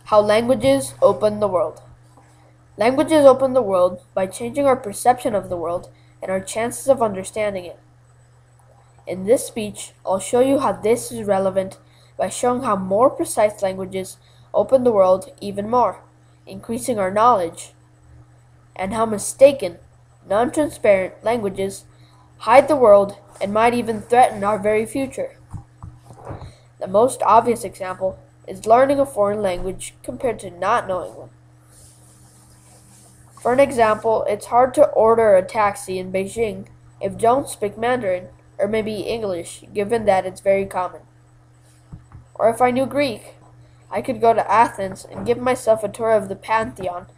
How languages open the world. Languages open the world by changing our perception of the world and our chances of understanding it. In this speech, I'll show you how this is relevant by showing how more precise languages open the world even more, increasing our knowledge, and how mistaken, non-transparent languages hide the world and might even threaten our very future. The most obvious example is learning a foreign language compared to not knowing one. For an example, it's hard to order a taxi in Beijing if you don't speak Mandarin, or maybe English, given that it's very common. Or if I knew Greek, I could go to Athens and give myself a tour of the Pantheon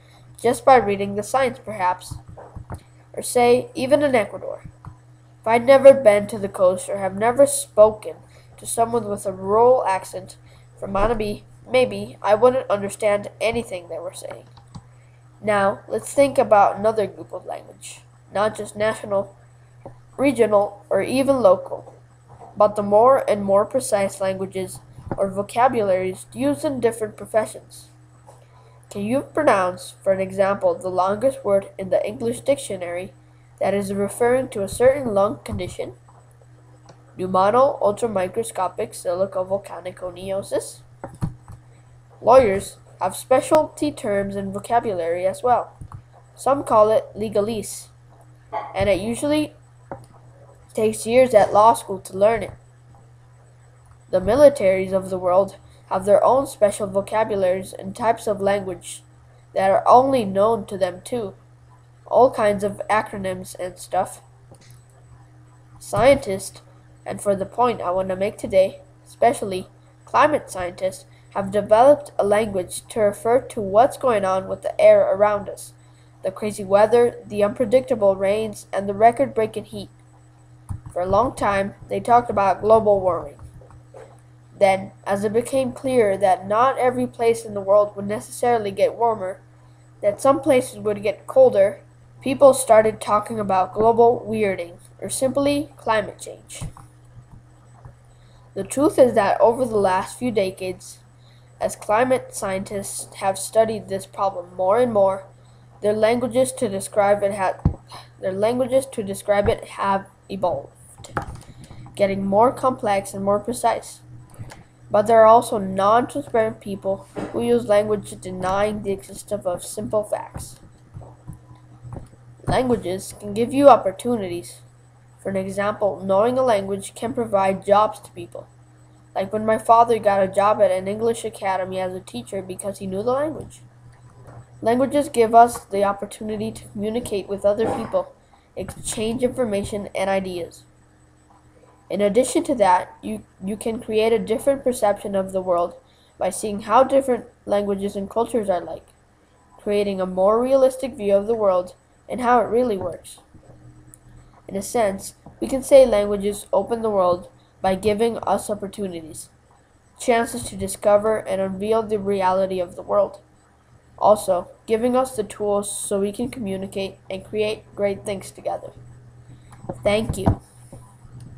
just by reading the signs, perhaps. Or say, even in Ecuador. If I'd never been to the coast or have never spoken to someone with a rural accent from Manabi, maybe I wouldn't understand anything they were saying. Now, let's think about another group of language, not just national, regional, or even local, but the more and more precise languages or vocabularies used in different professions. Can you pronounce, for an example, the longest word in the English dictionary that is referring to a certain lung condition? Pneumono ultramicroscopic silicovolcaniconiosis. Lawyers have specialty terms and vocabulary as well. Some call it legalese, and it usually takes years at law school to learn it. The militaries of the world have their own special vocabularies and types of language that are only known to them too. All kinds of acronyms and stuff. Scientists, and for the point I want to make today, especially climate scientists, have developed a language to refer to what's going on with the air around us, the crazy weather, the unpredictable rains, and the record-breaking heat. For a long time, they talked about global warming. Then, as it became clear that not every place in the world would necessarily get warmer, that some places would get colder, people started talking about global weirding, or simply climate change. The truth is that over the last few decades, as climate scientists have studied this problem more and more, their languages to describe it have evolved, getting more complex and more precise. But there are also non-transparent people who use language denying the existence of simple facts. Languages can give you opportunities. For an example, knowing a language can provide jobs to people. Like when my father got a job at an English academy as a teacher because he knew the language. Languages give us the opportunity to communicate with other people, exchange information and ideas. In addition to that, you can create a different perception of the world by seeing how different languages and cultures are like, creating a more realistic view of the world and how it really works. In a sense, we can say languages open the world by giving us opportunities, chances to discover and unveil the reality of the world. Also, giving us the tools so we can communicate and create great things together. Thank you.